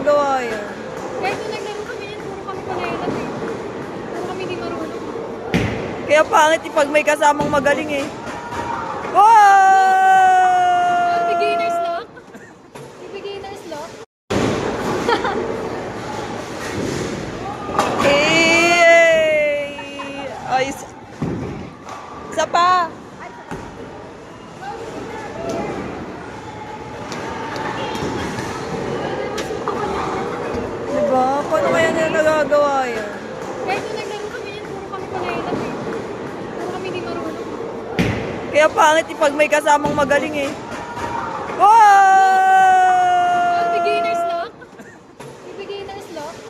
nagagawa yan? Kahit nung naglaro kami yan, puro kami palayalat eh. Puro kami di marunong. Kaya pangit pag may kasamang magaling eh. Wow! Beginner's luck? Beginner's luck? Eh! Ay, isa pa! Diba? Paano kaya nila nagagawa yan? Kahit nung naglaro kami yan, puro kami palayalat eh. Puro kami di marunong. Kaya pangit pag may kasamang magaling eh.